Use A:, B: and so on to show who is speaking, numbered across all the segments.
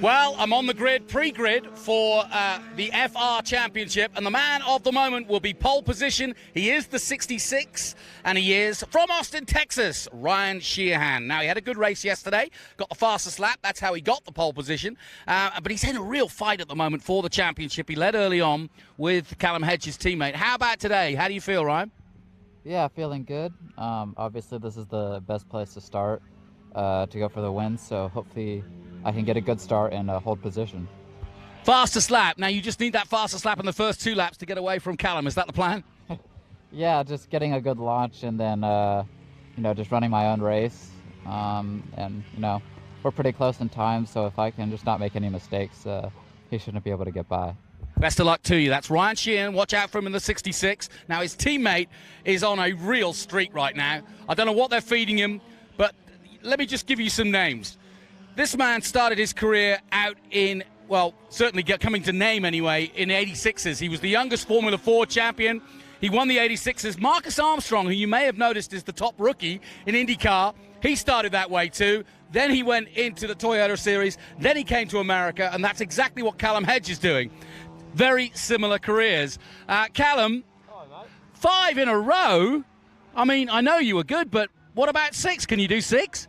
A: Well, I'm on the grid, pre-grid, for the FR Championship, and the man of the moment will be pole position. He is the 66, and he is from Austin, Texas, Ryan Sheehan. Now, he had a good race yesterday, got the fastest lap. That's how he got the pole position. But he's in a real fight at the moment for the championship. He led early on with Callum Hedges' teammate. How about today? How do you feel, Ryan?
B: Yeah, feeling good. Obviously, this is the best place to start to go for the win, so hopefully I can get a good start and hold position.
A: Fastest lap. Now, you just need that fastest lap in the first 2 laps to get away from Callum. Is that the plan?
B: Yeah, just getting a good launch and then, just running my own race. And, we're pretty close in time, so if I can just not make any mistakes, he shouldn't be able to get by.
A: Best of luck to you. That's Ryan Sheehan. Watch out for him in the 66. Now, his teammate is on a real streak right now. I don't know what they're feeding him, but let me just give you some names. This man started his career out in, well, certainly coming to name anyway, in 86s. He was the youngest Formula 4 champion. He won the 86s. Marcus Armstrong, who you may have noticed is the top rookie in IndyCar, he started that way too. Then he went into the Toyota Series. Then he came to America, and that's exactly what Callum Hedge is doing. Very similar careers. Callum, 5 in a row? I mean, I know you were good, but what about 6? Can you do 6?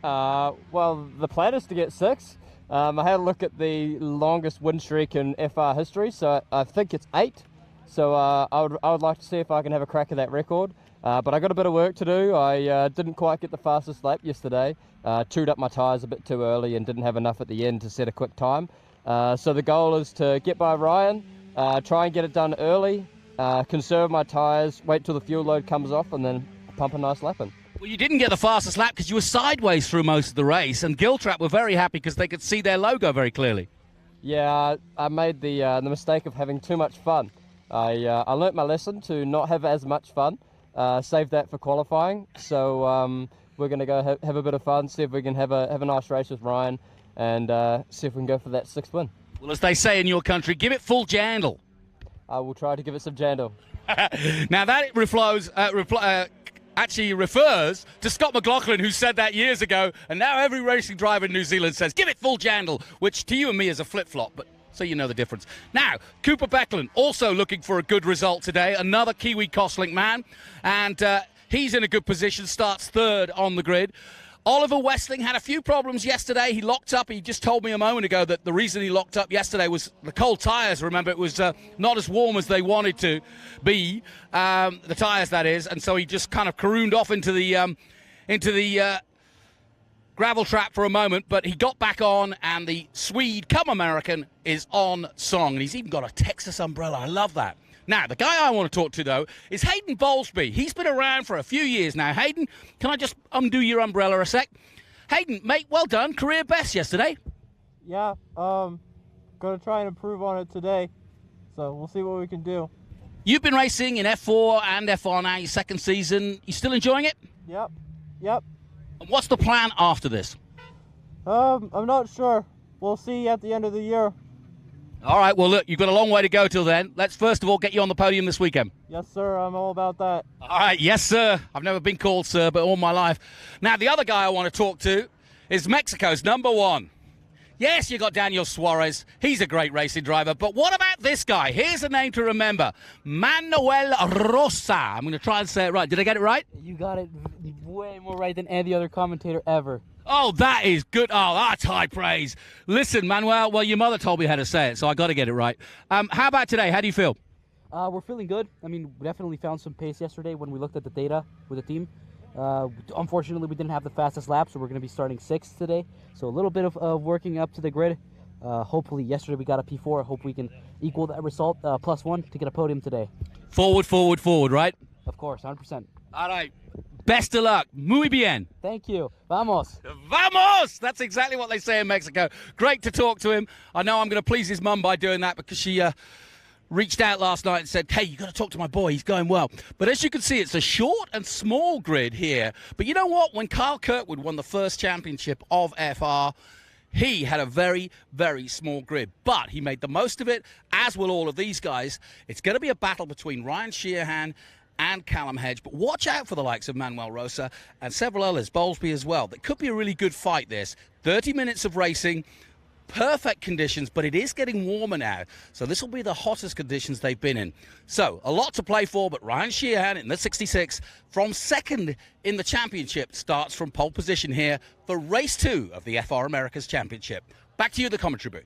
C: Well, the plan is to get 6. I had a look at the longest win streak in FR history, so I think it's 8. So I would like to see if I can have a crack at that record. But I got a bit of work to do. I didn't quite get the fastest lap yesterday. Chewed up my tyres a bit too early and didn't have enough at the end to set a quick time. So the goal is to get by Ryan, try and get it done early, conserve my tyres, wait till the fuel load comes off, and then pump a nice lap in.
A: Well, you didn't get the fastest lap because you were sideways through most of the race, and Giltrap were very happy because they could see their logo very clearly.
C: Yeah, I made the mistake of having too much fun. I learnt my lesson to not have as much fun, save that for qualifying. So we're going to go have a bit of fun, see if we can have a nice race with Ryan, and see if we can go for that 6th win.
A: Well, as they say in your country, give it full jandle.
C: I will try to give it some jandle.
A: Now that actually refers to Scott McLaughlin, who said that years ago, and now every racing driver in New Zealand says, give it full jandle, which to you and me is a flip-flop, but so you know the difference. Now, Cooper Beckland also looking for a good result today, another Kiwi Costlink man, and he's in a good position, starts 3rd on the grid. Oliver Westling had a few problems yesterday. He locked up. He just told me a moment ago that the reason he locked up yesterday was the cold tyres. Remember, it was not as warm as they wanted to be, the tyres, that is, and so he just kind of carooned off into the gravel trap for a moment, but he got back on, and the Swede, come American, is on song, and he's even got a Texas umbrella. I love that. Now, the guy I want to talk to, though, is Hayden Bowlesby. He's been around for a few years now. Hayden, can I just undo your umbrella a sec? Hayden, mate, well done. Career best yesterday.
D: Yeah, going to try and improve on it today, so we'll see what we can do.
A: You've been racing in F4 and F1 now, your 2nd season. You still enjoying it?
D: Yep.
A: And what's the plan after this?
D: I'm not sure. We'll see at the end of the year.
A: All right, well, look, you've got a long way to go till then. Let's first of all get you on the podium this weekend.
D: Yes, sir, I'm all about that.
A: All right, yes, sir. I've never been called sir, but all my life. Now, the other guy I want to talk to is Mexico's #1. Yes, you got Daniel Suarez. He's a great racing driver. But what about this guy? Here's a name to remember. Manuel Rosa. I'm going to try and say it right. Did I get it right?
E: You got it way more right than any other commentator ever.
A: Oh, that is good. Oh, that's high praise. Listen, Manuel, well, your mother told me how to say it, so I got to get it right. How about today? How do you feel?
E: We're feeling good. I mean, we definitely found some pace yesterday when we looked at the data with the team. Unfortunately, we didn't have the fastest lap, so we're going to be starting 6th today. So a little bit of working up to the grid. Hopefully, yesterday we got a P4. I hope we can equal that result, +1, to get a podium today.
A: Forward, right?
E: Of course, 100%.
A: All right. Best of luck. Muy bien.
E: Thank you. Vamos.
A: Vamos! That's exactly what they say in Mexico. Great to talk to him. I know I'm going to please his mum by doing that because she reached out last night and said, hey, you got to talk to my boy. He's going well. But as you can see, it's a short and small grid here. But you know what? When Kyle Kirkwood won the first championship of FR, he had a very, very small grid. But he made the most of it, as will all of these guys. It's going to be a battle between Ryan Sheehan and Callum Hedge, but watch out for the likes of Manuel Rosa and several others, Bowlesby as well. That could be a really good fight, this. 30 minutes of racing, perfect conditions, but it is getting warmer now. So this will be the hottest conditions they've been in. So a lot to play for, but Ryan Sheehan in the 66 from second in the championship starts from pole position here for race 2 of the FR Americas Championship. Back to you, the commentary booth.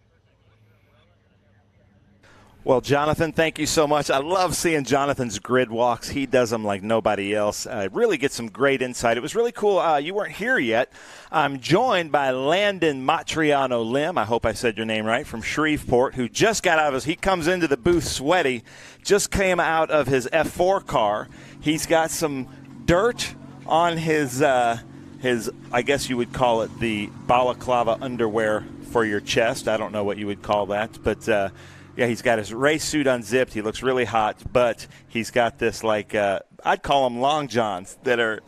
F: Well, Jonathan, thank you so much. I love seeing Jonathan's grid walks. He does them like nobody else. Really gets some great insight. It was really cool. You weren't here yet. I'm joined by Landon Matriano Lim. I hope I said your name right, from Shreveport, who just got out of he comes into the booth sweaty, just came out of his F4 car. He's got some dirt on his, I guess you would call it the balaclava underwear for your chest. I don't know what you would call that, but yeah, he's got his race suit unzipped. He looks really hot, but he's got this, like, I'd call them long johns that are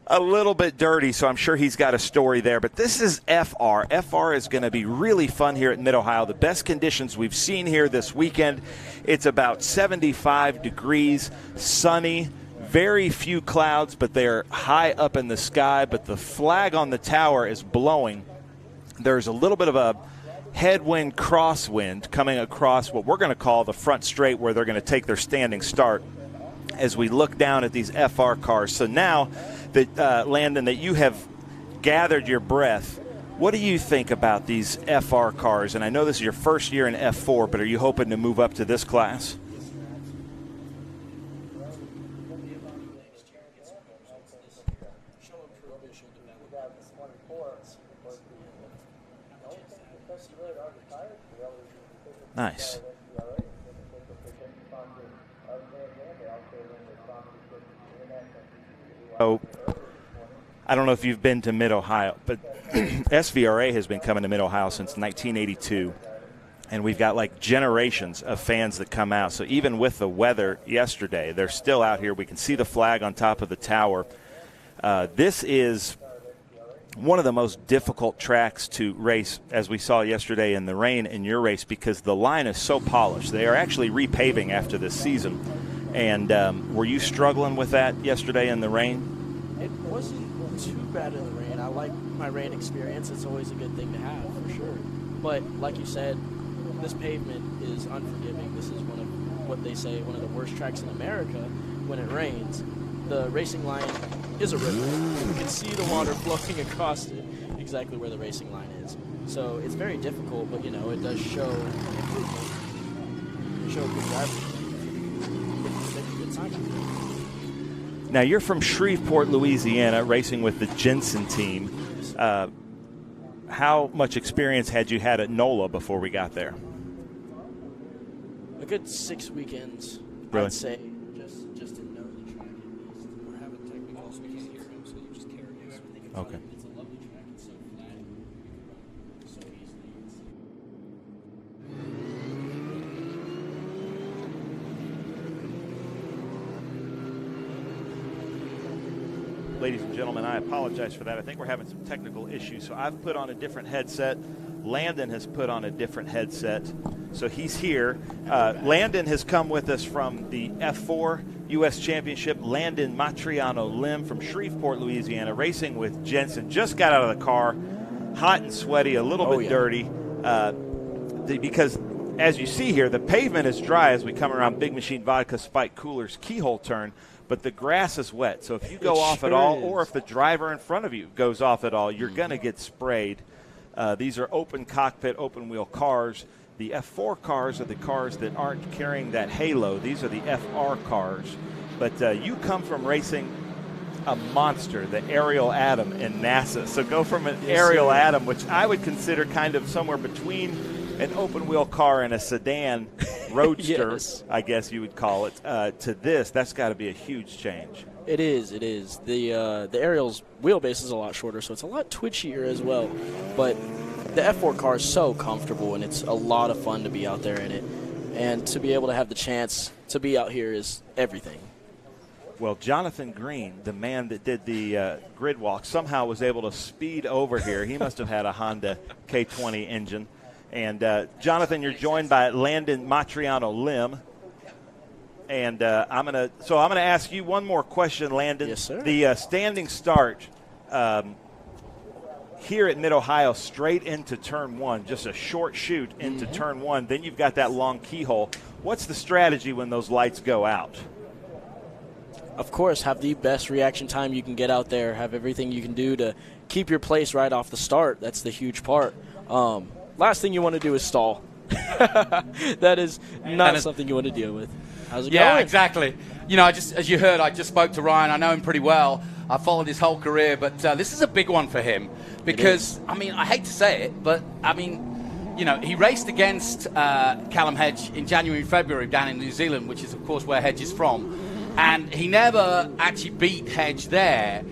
F: a little bit dirty, so I'm sure he's got a story there. But this is FR. FR is going to be really fun here at Mid-Ohio. The best conditions we've seen here this weekend. It's about 75 degrees, sunny, very few clouds, but they're high up in the sky. But the flag on the tower is blowing. There's a little bit of a headwind, crosswind coming across what we're going to call the front straight, where they're going to take their standing start as we look down at these FR cars. So now that, Landon, that you have gathered your breath, what do you think about these FR cars? And I know this is your first year in F4, but are you hoping to move up to this class? Nice. So, I don't know if you've been to Mid-Ohio, but SVRA has been coming to Mid-Ohio since 1982, and we've got like generations of fans that come out. So even with the weather yesterday, they're still out here. We can see the flag on top of the tower. This is one of the most difficult tracks to race, as we saw yesterday in the rain in your race, because the line is so polished. They are actually repaving after this season. And were you struggling with that yesterday in the rain?
G: It wasn't too bad in the rain. I like my rain experience. It's always a good thing to have, for sure. But like you said, this pavement is unforgiving. This is one of what they say, one of the worst tracks in America when it rains. The racing line is a river. You can see the water flowing across it, exactly where the racing line is. So it's very difficult, but, you know, it does show improvement. Show good driving. Good time.
F: Now, you're from Shreveport, Louisiana, racing with the Jensen team. How much experience had you had at NOLA before we got there?
G: A good 6 weekends,
F: really?
G: I'd say.
F: Okay.
G: It's a lovely track. It's so flat, so easily.
F: Ladies and gentlemen, I apologize for that. I think we're having some technical issues. So I've put on a different headset. Landon has put on a different headset. So he's here. Landon has come with us from the F4 U.S. Championship. Landon Matriano Lim from Shreveport, Louisiana, racing with Jensen. Just got out of the car, hot and sweaty, a little bit dirty. Because, as you see here, the pavement is dry as we come around Big Machine Vodka Spike Cooler's keyhole turn, but the grass is wet. So if you go off at all, or if the driver in front of you goes off at all, you're going to get sprayed. These are open cockpit, open wheel cars. The F4 cars are the cars that aren't carrying that halo. These are the FR cars. But you come from racing a monster, the Ariel Atom in NASA. So go from an Ariel Atom, which I would consider kind of somewhere between an open wheel car and a sedan roadster, I guess you would call it, to this. That's got to be a huge change.
G: It is. It is. The Ariel's wheelbase is a lot shorter, so it's a lot twitchier as well. But the F4 car is so comfortable, and it's a lot of fun to be out there in it. And to be able to have the chance to be out here is everything.
F: Well, Jonathan Green, the man that did the grid walk, somehow was able to speed over here. He must have had a Honda K20 engine. And, Jonathan, you're joined by Landon Matriano Lim. And I'm gonna ask you one more question, Landon.
G: Yes, sir.
F: The standing start here at Mid-Ohio straight into turn 1, just a short shoot into turn 1. Then you've got that long keyhole. What's the strategy when those lights go out?
G: Of course, have the best reaction time you can get out there. Have everything you can do to keep your place right off the start. That's the huge part. Last thing you want to do is stall. That is not something you want to deal with. How's it going?
A: Yeah, exactly. You know, as you heard, I just spoke to Ryan. I know him pretty well. I followed his whole career, but this is a big one for him because, I mean, I hate to say it, but, I mean, you know, he raced against Callum Hedge in January and February down in New Zealand, which is, of course, where Hedge is from. And he never actually beat Hedge there.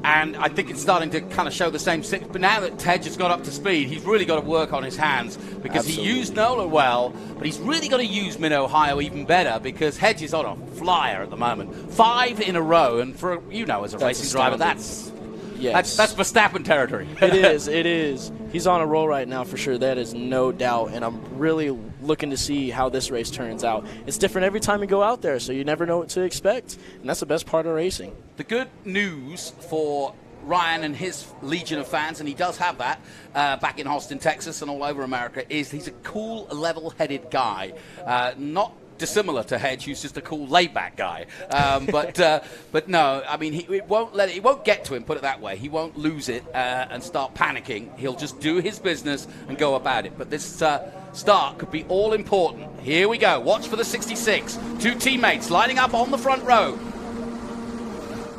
A: And I think it's starting to kind of show the same. But now that Hedge has got up to speed, he's really got to work on his hands because he used Nola well, but he's really got to use Mid-Ohio even better because Hedge is on a flyer at the moment. 5 in a row, and for as a racing driver, that's Verstappen territory.
G: It is. It is. He's on a roll right now for sure. That is no doubt. And I'm really looking to see how this race turns out. It's different every time you go out there, so you never know what to expect. And that's the best part of racing.
A: The good news for Ryan and his legion of fans, and he does have that back in Austin, Texas and all over America, is he's a cool, level-headed guy. Not dissimilar to Hedge, who's just a cool laid-back guy. But no, I mean, it won't get to him, put it that way. He won't lose it and start panicking. He'll just do his business and go about it. But this start could be all important. Here we go. Watch for the 66. 2 teammates lining up on the front row.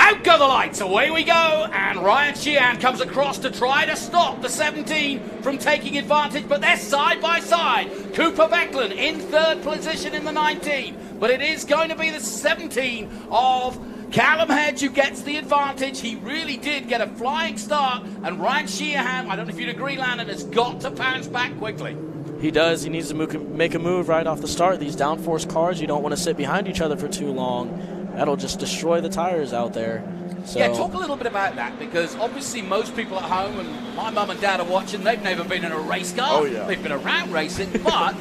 A: Out go the lights, away we go, and Ryan Sheehan comes across to try to stop the 17 from taking advantage, but they're side by side. Cooper Becklin in 3rd position in the 19, but it is going to be the 17 of Callum Hedge who gets the advantage. He really did get a flying start, and Ryan Sheehan, I don't know if you'd agree, Landon, has got to bounce back quickly.
G: He does. He needs to make a move right off the start. These downforce cars, you don't want to sit behind each other for too long. That'll just destroy the tires out there. So.
A: Yeah, talk a little bit about that, because obviously most people at home, and my mum and dad are watching, they've never been in a race car.
F: Oh, yeah.
A: They've been around racing, but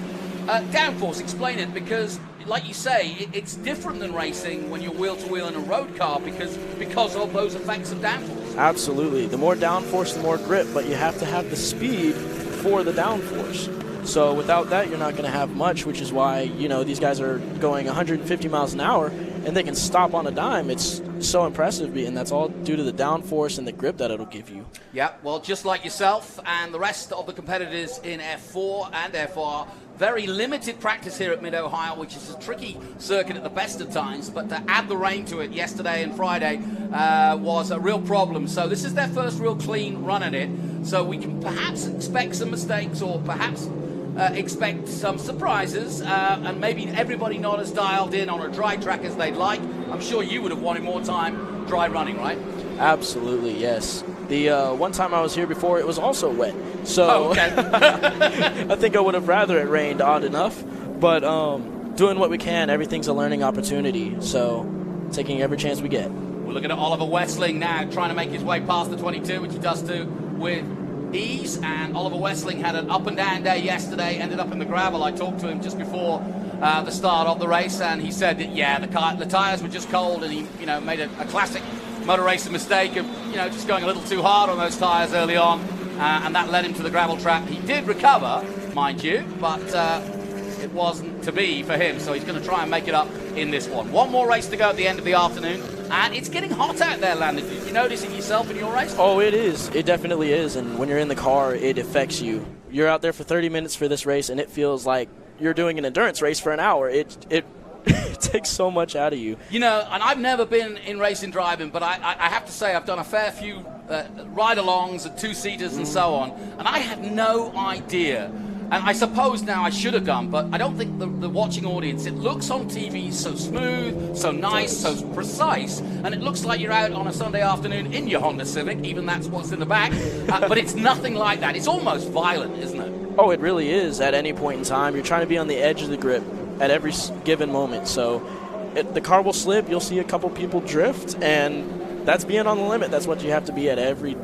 A: downforce, explain it, because like you say, it's different than racing when you're wheel-to-wheel in a road car because of those effects of downforce.
G: Absolutely. The more downforce, the more grip, but you have to have the speed for the downforce. So without that, you're not going to have much, which is why, these guys are going 150 miles an hour, and they can stop on a dime. It's so impressive, and that's all due to the downforce and the grip that it'll give you.
A: Yeah, well, just like yourself and the rest of the competitors in F4 and FR, very limited practice here at Mid-Ohio, which is a tricky circuit at the best of times, but to add the rain to it yesterday and Friday was a real problem. So this is their first real clean run at it, so we can perhaps expect some mistakes or perhaps expect some surprises, and maybe everybody not as dialed in on a dry track as they'd like. I'm sure you would have wanted more time dry running, right?
G: Absolutely, yes. The one time I was here before, it was also wet. So
A: okay.
G: I think I would have rather it rained, odd enough. But doing what we can, everything's a learning opportunity. So taking every chance we get.
A: We're looking at Oliver Westling now, trying to make his way past the 22, which he does do with ease. And Oliver Westling had an up and down day yesterday, ended up in the gravel. I talked to him just before the start of the race, and he said that, yeah, the tyres were just cold, and he made a classic motor racing mistake of just going a little too hard on those tyres early on, and that led him to the gravel trap. He did recover, mind you, but it wasn't to be for him, so he's going to try and make it up in this one. One more race to go at the end of the afternoon, and it's getting hot out there, Landon. Did you notice it yourself in your race?
G: Oh, it is. It definitely is, and when you're in the car, it affects you. You're out there for 30 minutes for this race, and it feels like you're doing an endurance race for an hour. It takes so much out of you.
A: And I've never been in racing driving, but I have to say I've done a fair few ride-alongs and two-seaters and so on, and I had no idea. And I suppose now I should have done, but I don't think the watching audience, it looks on TV so smooth, so nice, so precise, and it looks like you're out on a Sunday afternoon in your Honda Civic, even that's what's in the back, but it's nothing like that. It's almost violent, isn't it?
G: Oh, it really is at any point in time. You're trying to be on the edge of the grip at every given moment. So the car will slip, you'll see a couple people drift, and that's being on the limit. That's what you have to be at every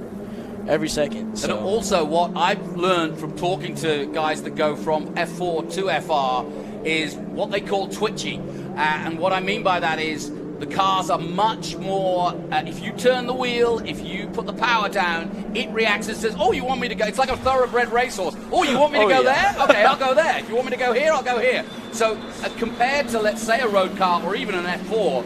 G: second. So.
A: And also what I've learned from talking to guys that go from F4 to FR is what they call twitchy. And what I mean by that is the cars are much more, if you turn the wheel, if you put the power down, it reacts and says, oh, you want me to go? It's like a thoroughbred racehorse. Oh, you want me to go there? Okay, I'll go there. If you want me to go here, I'll go here. So compared to, let's say, a road car or even an F4,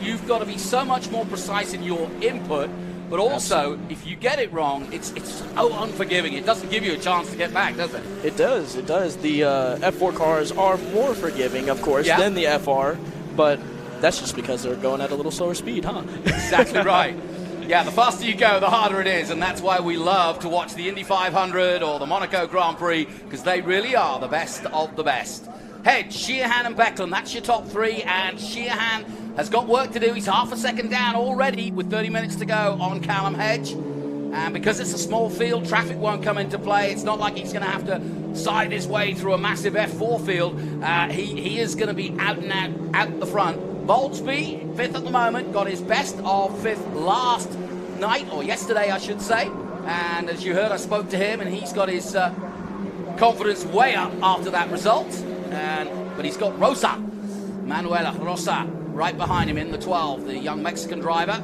A: you've got to be so much more precise in your input, but also, if you get it wrong, it's so unforgiving. It doesn't give you a chance to get back, does it?
G: It does. It does. The F4 cars are more forgiving, of course, than the FR, but that's just because they're going at a little slower speed, huh?
A: Exactly right. Yeah, the faster you go, the harder it is, and that's why we love to watch the Indy 500 or the Monaco Grand Prix, because they really are the best of the best. Hedge, Sheehan, and Becklin, that's your top three, and Sheehan has got work to do. He's half a second down already with 30 minutes to go on Callum Hedge. And because it's a small field, traffic won't come into play. It's not like he's going to have to side his way through a massive F4 field. He is going to be out and out the front. Boldsby, fifth at the moment, got his best of fifth last night, or yesterday, I should say. And as you heard, I spoke to him, and he's got his confidence way up after that result. But he's got Manuel Rosa, right behind him in the 12, the young Mexican driver.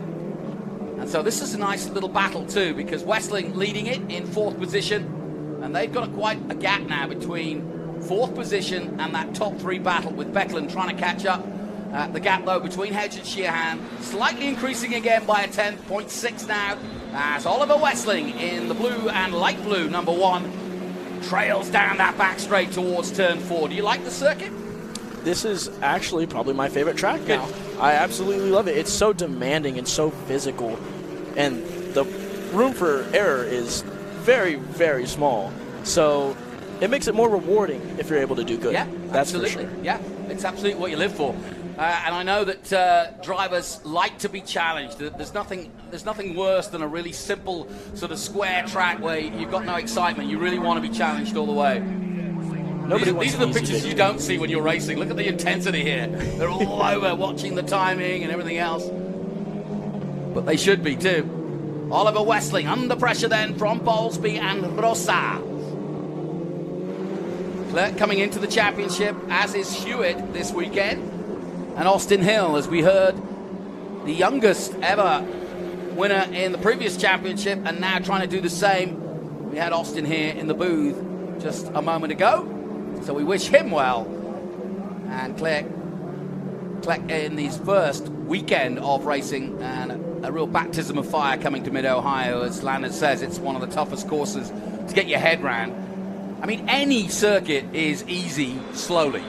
A: And so this is a nice little battle too, because Westling leading it in fourth position, and they've got quite a gap now between fourth position and that top three battle, with Becklin trying to catch up. The gap though between Hedge and Sheehan slightly increasing again by a tenth, 0.6 now, as Oliver Westling in the blue and light blue number 1 trails down that back straight towards turn 4. Do you like the circuit?
G: This is actually probably my favorite track now. I absolutely love it. It's so demanding and so physical, and the room for error is very, very small. So it makes it more rewarding if you're able to do good.
A: Yeah,
G: that's
A: absolutely.
G: For sure.
A: Yeah, it's absolutely what you live for. And I know that drivers like to be challenged. There's nothing worse than a really simple sort of square track where you've got no excitement. You really want to be challenged all the way. These are the pictures you don't see when you're racing. Look at the intensity here. They're all over watching the timing and everything else. But they should be too. Oliver Westling under pressure then from Boldsby and Rosa. Clerk coming into the championship, as is Hewitt this weekend. And Austin Hill, as we heard, the youngest ever winner in the previous championship, and now trying to do the same. We had Austin here in the booth just a moment ago. So we wish him well. And Clerk in his first weekend of racing, and a real baptism of fire coming to Mid-Ohio. As Landon says, it's one of the toughest courses to get your head round. I mean, any circuit is easy slowly.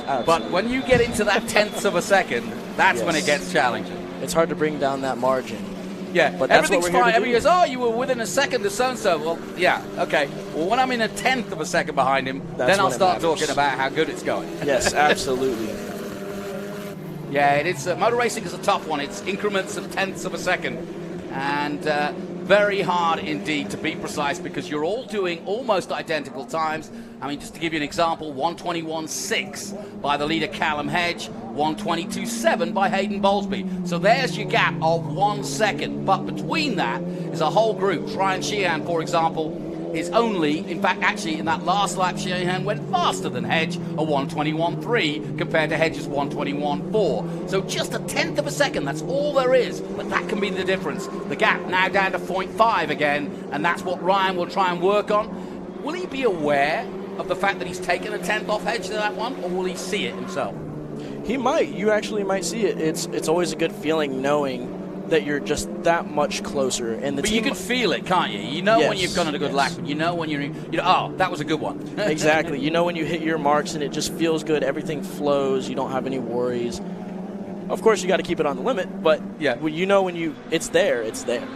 A: Absolutely. But when you get into that tenths of a second, that's when it gets challenging.
G: It's hard to bring down that margin.
A: Yeah,
G: but that's
A: everything's fine. Everybody goes, oh, you were within a second of so-and-so. Well, yeah, okay. Well, when I'm in a tenth of a second behind him, then I'll start talking about how good it's going.
G: Yes, absolutely.
A: Yeah, it is. Motor racing is a tough one. It's increments of tenths of a second. And very hard indeed to be precise, because you're all doing almost identical times. I mean, just to give you an example, 1:21.6 by the leader Callum Hedge, 1:22.7 by Hayden Boldsby. So there's your gap of 1 second. But between that is a whole group. Ryan Sheehan, for example, is only, in fact, actually in that last lap, Sheehan went faster than Hedge, a 1:21.3 compared to Hedge's 1:21.4. So just a tenth of a second, that's all there is, but that can be the difference. The gap now down to 0.5 again, and that's what Ryan will try and work on. Will he be aware of the fact that he's taken a tenth off Hedge to that one, or will he see it himself?
G: He might. You actually might see it. It's always a good feeling knowing that you're just that much closer. And
A: but you can feel it, can't you? You know when you've gone on a good lap. You know when you're, oh, that was a good one.
G: Exactly. You know when you hit your marks and it just feels good. Everything flows. You don't have any worries. Of course, you got to keep it on the limit, but you know when it's there, it's there.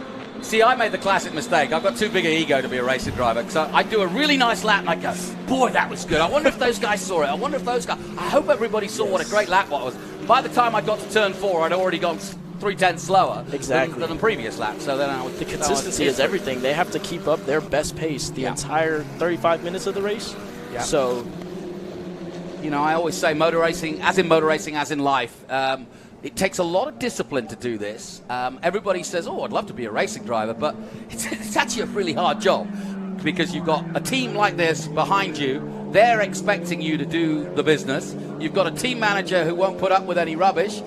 A: See, I made the classic mistake. I've got too big an ego to be a racing driver. So I do a really nice lap and I go, boy, that was good. I wonder if those guys saw it. I wonder if those guys, I hope everybody saw what a great lap that was. By the time I got to turn 4, I'd already gone 3/10 slower than the previous lap. So then
G: the consistency is everything. They have to keep up their best pace the entire 35 minutes of the race. Yeah. So,
A: I always say motor racing, as in life, it takes a lot of discipline to do this. Everybody says, oh, I'd love to be a racing driver, but it's actually a really hard job, because you've got a team like this behind you, they're expecting you to do the business. You've got a team manager who won't put up with any rubbish,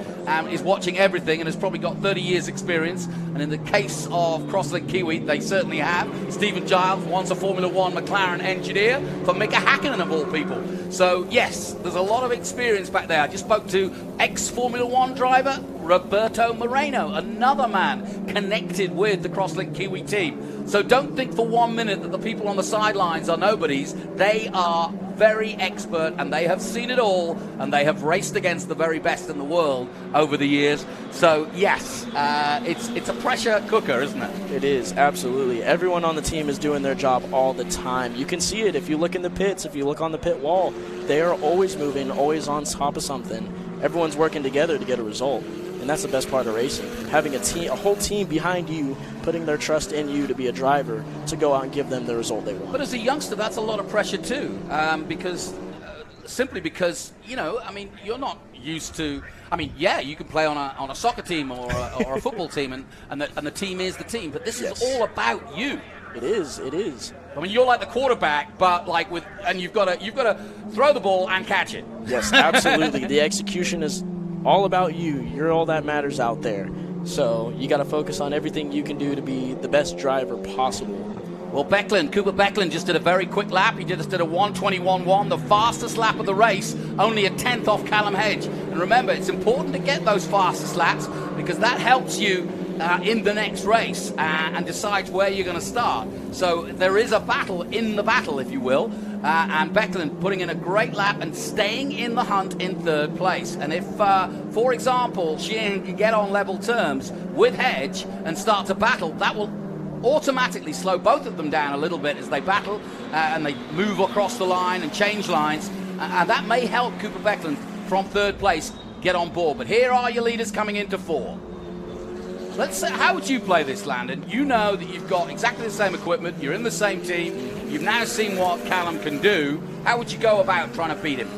A: is watching everything and has probably got 30 years experience. And in the case of Crosslink Kiwi, they certainly have. Stephen Giles, once a Formula One McLaren engineer for Mika Hakkinen of all people. So yes, there's a lot of experience back there. I just spoke to ex-Formula One driver Roberto Moreno, another man connected with the Crosslink Kiwi team. So don't think for 1 minute that the people on the sidelines are nobodies. They are very expert, and they have seen it all, and they have raced against the very best in the world over the years. So yes, it's a pressure cooker, isn't it?
G: It is, absolutely. Everyone on the team is doing their job all the time. You can see it if you look in the pits, if you look on the pit wall. They are always moving, always on top of something. Everyone's working together to get a result. And that's the best part of racing, having a whole team behind you, putting their trust in you to be a driver, to go out and give them the result they want.
A: But as a youngster, that's a lot of pressure too, simply because, you know, I mean, you're not used to, I mean, yeah, you can play on a soccer team or a football team, and the team is the team, but this is all about you.
G: It is.
A: I mean, you're like the quarterback, but like you've got to throw the ball and catch it.
G: Yes, absolutely. The execution is all about you. You're all that matters out there. So you got to focus on everything you can do to be the best driver possible.
A: Well, Cooper Becklin just did a very quick lap. He just did a 1:21.1, the fastest lap of the race, only a tenth off Callum Hedge. And remember, it's important to get those fastest laps because that helps you in the next race and decides where you're going to start. So there is a battle in the battle, if you will. And Becklin putting in a great lap and staying in the hunt in third place. And if, for example, Sheehan can get on level terms with Hedge and start to battle, that will automatically slow both of them down a little bit as they battle and they move across the line and change lines. And that may help Cooper Becklin from third place get on board. But here are your leaders coming into four. Let's say, how would you play this, Landon? You know that you've got exactly the same equipment, you're in the same team, you've now seen what Callum can do. How would you go about trying to beat him?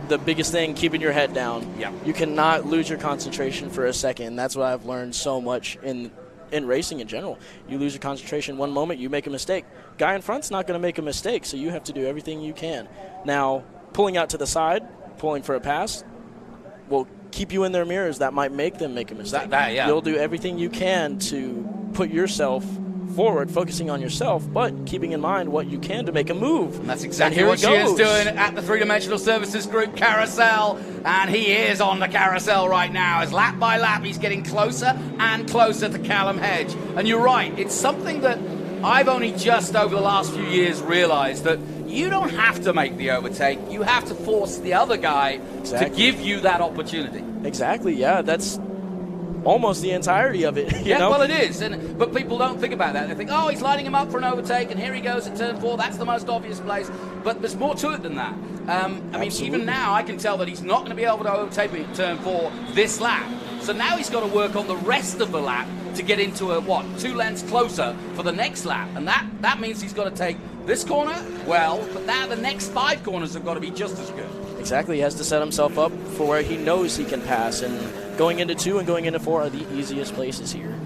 G: The biggest thing, keeping your head down.
A: Yeah.
G: You cannot lose your concentration for a second. That's what I've learned so much in racing in general. You lose your concentration one moment, you make a mistake. Guy in front's not going to make a mistake, so you have to do everything you can. Now, pulling out to the side, pulling for a pass, will keep you in their mirrors. That might make them make a mistake.
A: Yeah.
G: You'll do everything you can to put yourself forward, focusing on yourself, but keeping in mind what you can to make a move.
A: And that's exactly what she is doing at the three-dimensional services group carousel. And he is on the carousel right now. As lap by lap, he's getting closer and closer to Callum Hedge. And you're right, it's something that I've only just over the last few years realized, that you don't have to make the overtake. You have to force the other guy to give you that opportunity.
G: Exactly, yeah. That's almost the entirety of it. You know?
A: Well, it is. But people don't think about that. They think, oh, he's lining him up for an overtake, and here he goes at turn 4. That's the most obvious place. But there's more to it than that. I mean, even now I can tell that he's not going to be able to overtake me at turn 4 this lap. So now he's got to work on the rest of the lap to get into a, 2 lengths closer for the next lap. And that means he's got to take this corner well, but now the next 5 corners have got to be just as good.
G: Exactly. He has to set himself up for where he knows he can pass. And going into 2 and going into 4 are the easiest places here.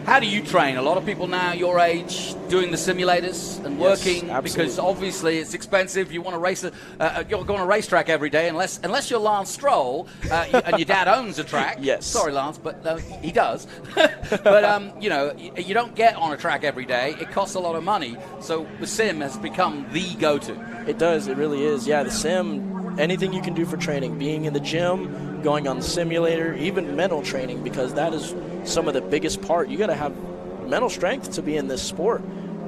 A: How do you train? A lot of people now your age doing the simulators and working, because obviously it's expensive. You want to race you're going to a racetrack every day, unless you're Lance Stroll and your dad owns a track.
G: Yes.
A: Sorry, Lance, but he does. But you know, you don't get on a track every day. It costs a lot of money. So the sim has become the go-to.
G: It does. It really is. Yeah, the sim. Anything you can do for training, being in the gym, going on the simulator, even mental training, because that is some of the biggest part. You got to have mental strength to be in this sport,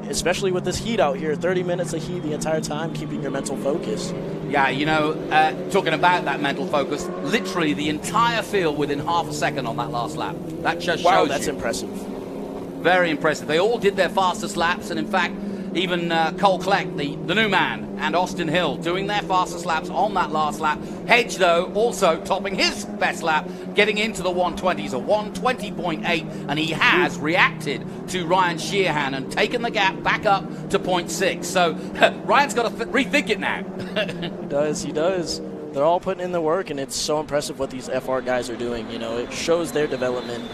G: especially with this heat out here. 30 minutes of heat the entire time, keeping your mental focus.
A: Yeah, you know, talking about that mental focus, literally the entire field within half a second on that last lap. That just shows
G: Wow, that's
A: you.
G: impressive.
A: Very impressive. They all did their fastest laps, and in fact, even Cole Kleck, the new man, and Austin Hill doing their fastest laps on that last lap. Hedge, though, also topping his best lap, getting into the 120s, a 120.8, and he has reacted to Ryan Sheehan and taken the gap back up to 0.6. So Ryan's got to rethink it now.
G: He does. They're all putting in the work, and it's so impressive what these FR guys are doing. You know, it shows their development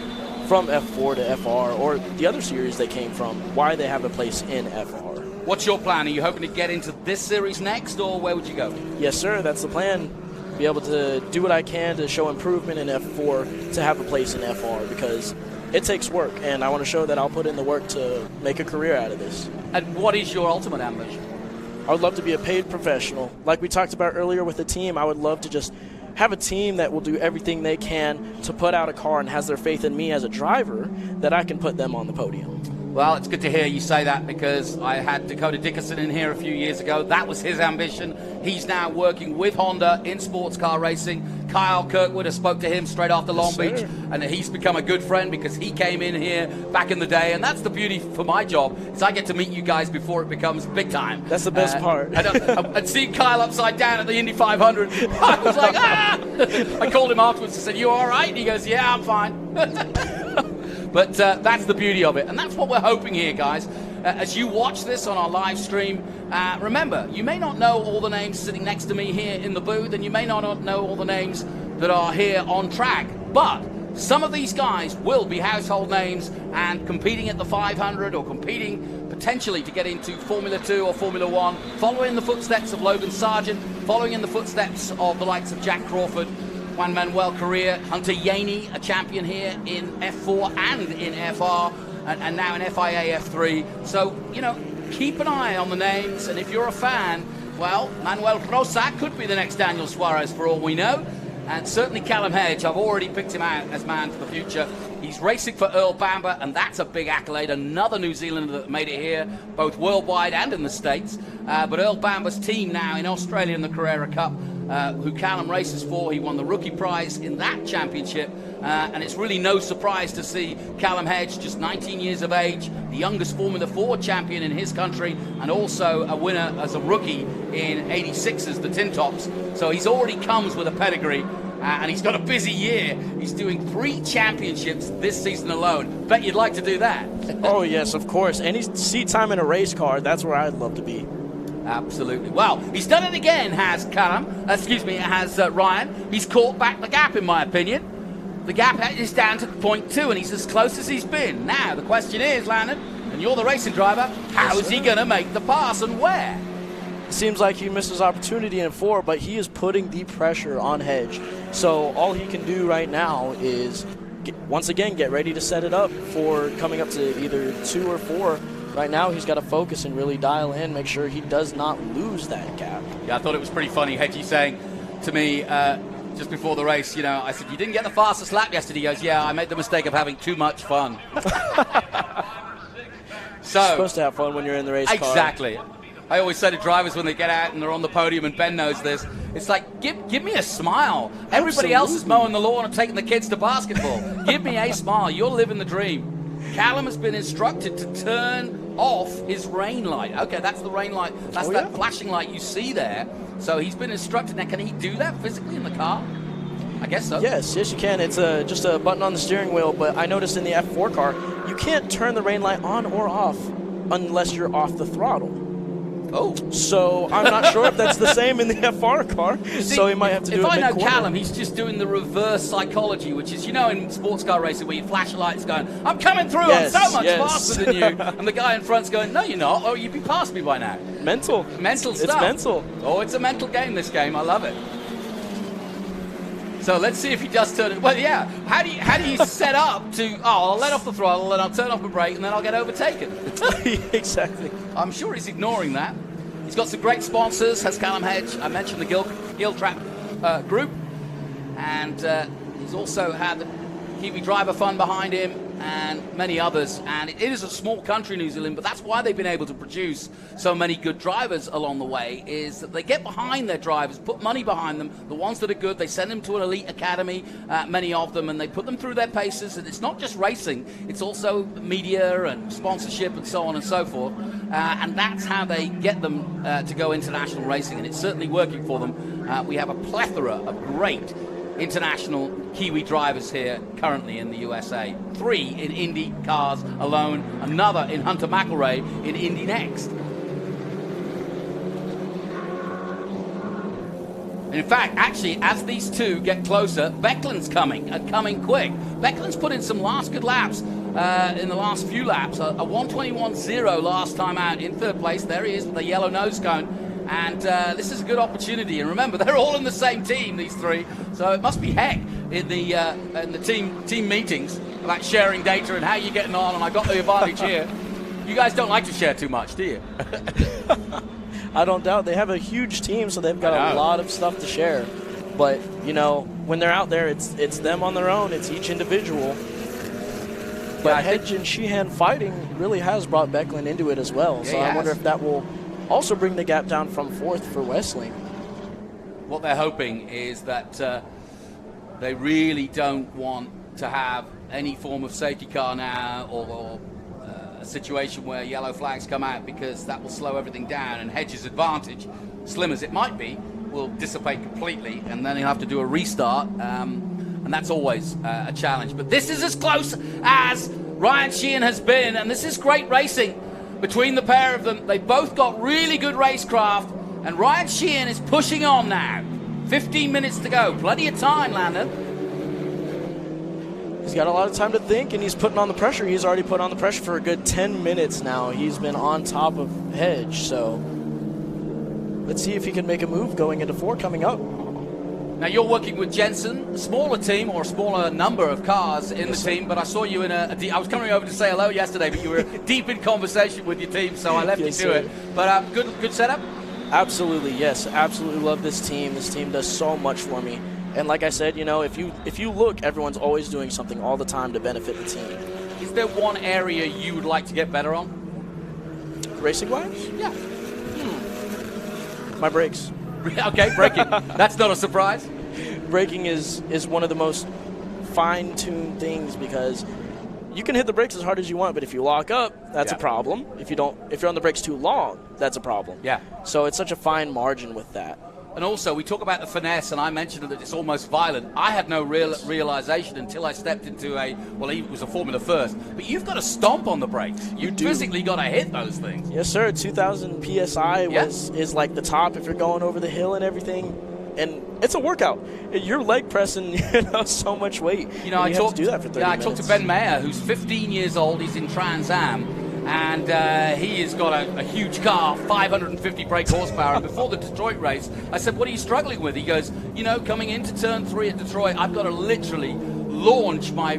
G: from F4 to FR, or the other series they came from, why they have a place in FR.
A: What's your plan? Are you hoping to get into this series next, or where would you go?
G: Yes, sir. That's the plan. Be able to do what I can to show improvement in F4 to have a place in FR, because it takes work, and I want to show that I'll put in the work to make a career out of this.
A: And what is your ultimate ambition?
G: I would love to be a paid professional. Like we talked about earlier with the team, I would love to just have a team that will do everything they can to put out a car and has their faith in me as a driver that I can put them on the podium.
A: Well, it's good to hear you say that, because I had Dakota Dickerson in here a few years ago. That was his ambition. He's now working with Honda in sports car racing. Kyle Kirkwood, I spoke to him straight after Long Beach, and he's become a good friend because he came in here back in the day. And that's the beauty for my job, is I get to meet you guys before it becomes big time.
G: That's the best part.
A: And seeing Kyle upside down at the Indy 500, I was like, ah! I called him afterwards and said, "You all right?" And he goes, "Yeah, I'm fine." But that's the beauty of it, and that's what we're hoping here, guys. As you watch this on our live stream, remember, you may not know all the names sitting next to me here in the booth, and you may not know all the names that are here on track, but some of these guys will be household names and competing at the 500 or competing potentially to get into Formula 2 or Formula 1, following in the footsteps of Logan Sargent, following in the footsteps of the likes of Jack Crawford, Juan Manuel Correa, Hunter Yaney, a champion here in F4 and in FR, and now in FIA F3. So, you know, keep an eye on the names, and if you're a fan, well, Manuel Rosa could be the next Daniel Suarez for all we know. And certainly Callum Hedge, I've already picked him out as man for the future. He's racing for Earl Bamber, and that's a big accolade. Another New Zealander that made it here, both worldwide and in the States. But Earl Bamber's team now in Australia in the Carrera Cup, who Callum races for. He won the rookie prize in that championship. And it's really no surprise to see Callum Hedge, just 19 years of age, the youngest Formula 4 champion in his country, and also a winner as a rookie in 86's, the Tin Tops. So he's already comes with a pedigree, and he's got a busy year. He's doing 3 championships this season alone. Bet you'd like to do that.
G: Oh, yes, of course. Any seat time in a race car, that's where I'd love to be.
A: Absolutely. Well, he's done it again, has Ryan. He's caught back the gap, in my opinion. The gap is down to 0.2, and he's as close as he's been. Now, the question is, Landon, and you're the racing driver, how is he going to make the pass and where?
G: Seems like he missed his opportunity in 4, but he is putting the pressure on Hedge. So all he can do right now is, once again, get ready to set it up for coming up to either 2 or 4. Right now, he's got to focus and really dial in, make sure he does not lose that gap.
A: Yeah, I thought it was pretty funny, Hedgie saying to me just before the race, you know, I said, "You didn't get the fastest lap yesterday." He goes, "Yeah, I made the mistake of having too much fun." So
G: you're supposed to have fun when you're in the race car.
A: Exactly. I always say to drivers when they get out and they're on the podium, and Ben knows this, it's like, give me a smile. Everybody else is mowing the lawn and taking the kids to basketball. Give me a smile. You're living the dream. Callum has been instructed to turn off his rain light. Okay, that's the rain light. That's that flashing light you see there. So he's been instructed. Now, can he do that physically in the car? I guess so.
G: Yes, you can. It's just a button on the steering wheel, but I noticed in the F4 car, you can't turn the rain light on or off unless you're off the throttle.
A: Oh.
G: So I'm not sure if that's the same in the FR car, so he might have to do it mid-corner.
A: If I know Callum, he's just doing the reverse psychology, which is, you know, in sports car racing where your flashlight's going, "I'm coming through,
G: yes,
A: I'm so much faster than you," and the guy in front's going, "No, you're not, or you'd be past me by now."
G: Mental
A: stuff.
G: It's mental.
A: Oh, it's a mental game, this game. I love it. So let's see if he does turn it. Well, yeah. How do you set up to? Oh, I'll let off the throttle and I'll turn off the brake and then I'll get overtaken.
G: Exactly.
A: I'm sure he's ignoring that. He's got some great sponsors. Has Callum Hedge? I mentioned the Gill Trap group, and he's also had the Kiwi Driver Fund behind him and many others. And it is a small country, New Zealand, but that's why they've been able to produce so many good drivers along the way, is that they get behind their drivers, put money behind them. The ones that are good, they send them to an elite academy, many of them, and they put them through their paces. And it's not just racing, it's also media and sponsorship and so on and so forth. And that's how they get them to go international racing, and it's certainly working for them. We have a plethora of great international Kiwi drivers here currently in the USA. 3 in Indy cars alone, another in Hunter McElrea in Indy Next. And in fact, actually, as these two get closer, Beckland's coming, and coming quick. Beckland's put in some last good laps in the last few laps. A 1:21.0 last time out in third place. There he is with the yellow nose cone. And this is a good opportunity. And remember, they're all in the same team, these three. So it must be heck in the team meetings about sharing data and how you're getting on. And I got the advantage here. You guys don't like to share too much, do you?
G: I don't doubt. They have a huge team, so they've got a lot of stuff to share. But, you know, when they're out there, it's them on their own. It's each individual. But Hedge and Sheehan fighting really has brought Becklin into it as well. So I wonder if that will also bring the gap down from fourth for Westling.
A: What they're hoping is that they really don't want to have any form of safety car now or a situation where yellow flags come out, because that will slow everything down, and Hedge's advantage, slim as it might be, will dissipate completely, and then he'll have to do a restart, and that's always a challenge. But this is as close as Ryan Sheehan has been, and this is great racing between the pair of them. They've both got really good racecraft, and Ryan Sheehan is pushing on now. 15 minutes to go. Plenty of time, Landon.
G: He's got a lot of time to think, and he's putting on the pressure. He's already put on the pressure for a good 10 minutes now. He's been on top of Hedge, so let's see if he can make a move going into 4 coming up.
A: Now, you're working with Jensen, a smaller team or a smaller number of cars in the team, but I saw you in I was coming over to say hello yesterday, but you were deep in conversation with your team, so I left you to it. But good setup?
G: Absolutely, yes. Absolutely love this team. This team does so much for me. And like I said, you know, if you look, everyone's always doing something all the time to benefit the team.
A: Is there one area you would like to get better on?
G: Racing-wise?
A: Yeah.
G: My brakes.
A: Okay, braking. That's not a surprise.
G: Braking is one of the most fine-tuned things, because you can hit the brakes as hard as you want, but if you lock up, that's a problem. If you're on the brakes too long, that's a problem.
A: Yeah.
G: So it's such a fine margin with that.
A: And also, we talk about the finesse, and I mentioned that it's almost violent. I had no realization until I stepped into it was a Formula First. But you've got to stomp on the brakes. You physically got to hit those things.
G: Yes, sir. 2,000 PSI is like the top if you're going over the hill and everything. And it's a workout. You're leg pressing, so much weight.
A: I
G: have to do that for 30 minutes.
A: I talked to Ben Mayer, who's 15 years old. He's in Trans Am. And he has got a huge car, 550 brake horsepower. And before the Detroit race, I said, what are you struggling with? He goes, coming into turn 3 at Detroit, I've got to literally launch my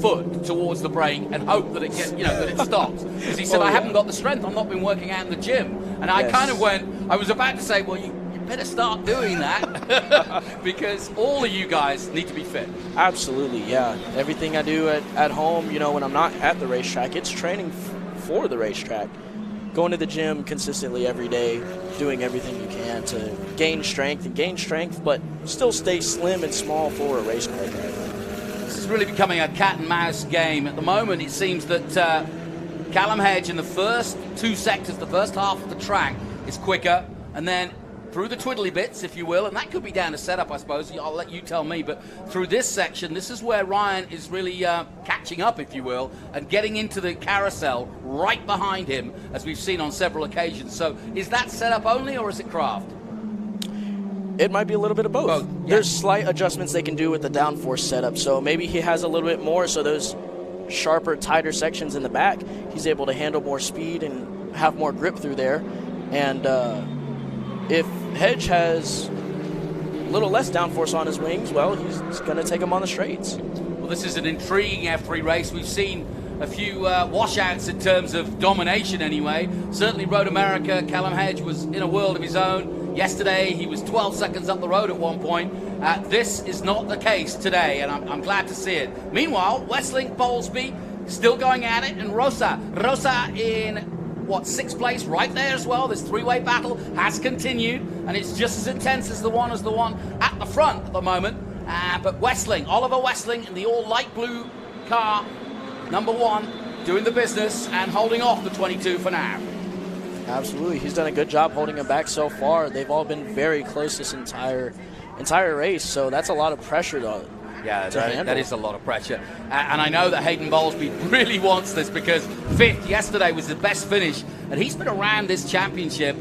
A: foot towards the brake and hope that it that it stops. Because he said, I haven't got the strength. I've not been working out in the gym. And I kind of I was about to say, well, you better start doing that because all of you guys need to be fit.
G: Absolutely, yeah. Everything I do at home, when I'm not at the racetrack, it's training for the racetrack. Going to the gym consistently every day, doing everything you can to gain strength, but still stay slim and small for a race car driver.
A: This is really becoming a cat and mouse game. At the moment, it seems that Callum Hedge in the first 2 sectors, the first half of the track, is quicker, and then through the twiddly bits, if you will, and that could be down to setup, I suppose. I'll let you tell me, but through this section, this is where Ryan is really catching up, if you will, and getting into the carousel right behind him, as we've seen on several occasions. So is that setup only, or is it craft?
G: It might be a little bit of both.
A: Yeah.
G: There's slight adjustments they can do with the downforce setup, so maybe he has a little bit more, so those sharper, tighter sections in the back, he's able to handle more speed and have more grip through there. And if Hedge has a little less downforce on his wings, well, he's going to take him on the straights.
A: Well, this is an intriguing F3 race. We've seen a few washouts in terms of domination anyway. Certainly Road America, Callum Hedge was in a world of his own. Yesterday, he was 12 seconds up the road at one point. This is not the case today, and I'm glad to see it. Meanwhile, Westling, Bowlesby, still going at it, and Rosa in 6th place right there as well. This 3-way battle has continued, and it's just as intense as the one at the front at the moment. But Westling, Oliver Westling in the all light blue car, number 1, doing the business and holding off the 22 for now.
G: Absolutely. He's done a good job holding him back so far. They've all been very close this entire race, so that's a lot of pressure to
A: Yeah, that is a lot of pressure. And I know that Hayden Bowlesby really wants this, because 5th yesterday was the best finish. And he's been around this championship.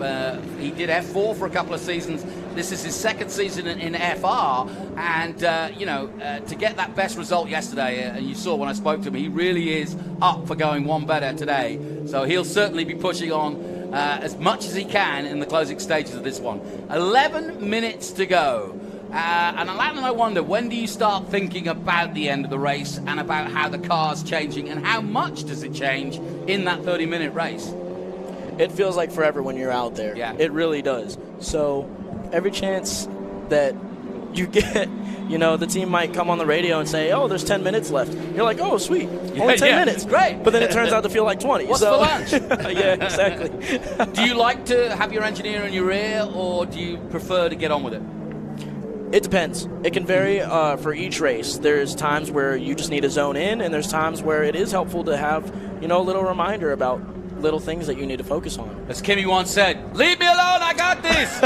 A: He did F4 for a couple of seasons. This is his second season in FR, and to get that best result yesterday, and you saw when I spoke to him, he really is up for going one better today. So he'll certainly be pushing on as much as he can in the closing stages of this one. 11 minutes to go. And I wonder, when do you start thinking about the end of the race and about how the car's changing, and how much does it change in that 30-minute race?
G: It feels like forever when you're out there.
A: Yeah.
G: It really does. So every chance that you get, the team might come on the radio and say, oh, there's 10 minutes left. You're like, oh, sweet. Only 10 minutes.
A: Great.
G: But then it turns out to feel like 20.
A: What's for lunch?
G: Yeah, exactly.
A: Do you like to have your engineer in your ear, or do you prefer to get on with it?
G: It depends. It can vary for each race. There's times where you just need to zone in, and there's times where it is helpful to have, a little reminder about little things that you need to focus on.
A: As Kimmy once said, leave me alone, I got this.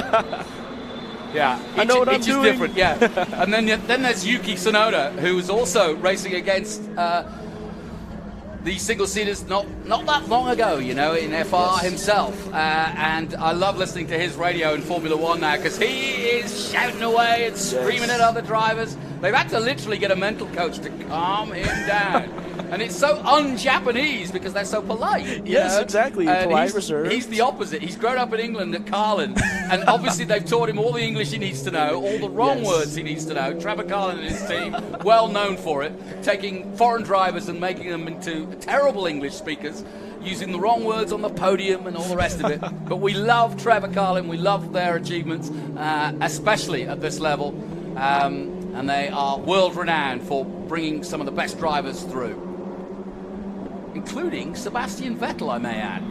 A: Yeah,
G: I know what I'm
A: each
G: doing.
A: is different, yeah. And then there's Yuki Tsunoda, who was also racing against the single-seaters not that long ago, in FR himself. And I love listening to his radio in Formula One now, because he is shouting away and screaming at other drivers. They've had to literally get a mental coach to calm him down. And it's so un-Japanese because they're so polite.
G: Yes, exactly. Polite, reserved.
A: He's the opposite. He's grown up in England at Carlin, and obviously they've taught him all the English he needs to know, all the wrong words he needs to know. Trevor Carlin and his team, well known for it, taking foreign drivers and making them into terrible English speakers, using the wrong words on the podium and all the rest of it. But we love Trevor Carlin. We love their achievements, especially at this level. And they are world-renowned for bringing some of the best drivers through, including Sebastian Vettel, I may add.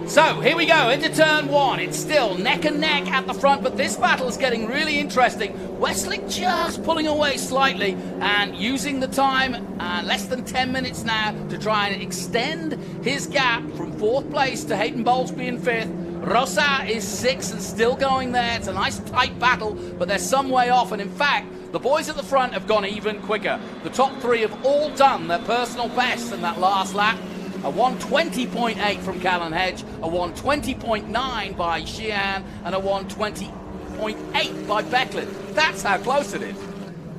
A: So, here we go, into turn one. It's still neck and neck at the front, but this battle is getting really interesting. Westlick just pulling away slightly and using the time, less than 10 minutes now, to try and extend his gap from 4th place to Hayden Bowlesby in 5th. Rosa is 6th and still going there. It's a nice tight battle, but they're some way off. And in fact, the boys at the front have gone even quicker. The top 3 have all done their personal best in that last lap. A 1:20.8 from Callan Hedge, a 1:20.9 by Sheehan, and a 1:20.8 by Becklin. That's how close it is.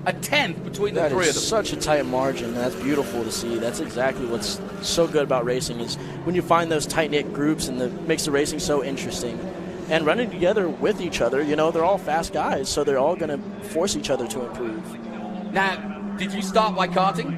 A: A 10th between the 3 of them.
G: That is such a tight margin. That's beautiful to see. That's exactly what's so good about racing, is when you find those tight-knit groups, and that makes the racing so interesting. And running together with each other, they're all fast guys, so they're all going to force each other to improve.
A: Now, did you start by karting?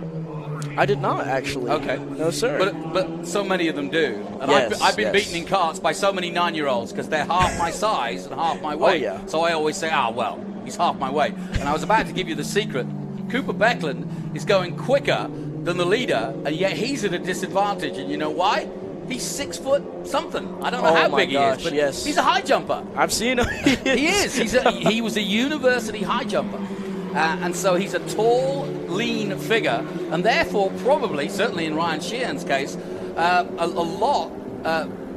G: I did not, actually.
A: Okay.
G: No, sir.
A: But so many of them do. And
G: yes,
A: I've been beaten in karts by so many 9-year-olds because they're half my size and half my weight.
G: Oh, yeah.
A: So I always say, well, he's half my weight. And I was about to give you the secret. Cooper Becklin is going quicker than the leader, and yet he's at a disadvantage. And you know why? He's 6 foot something. I don't know how big he is, but he's a high jumper.
G: I've seen him.
A: He is. He was a university high jumper. And so he's a tall, lean figure, and therefore probably, certainly in Ryan Sheehan's case, a lot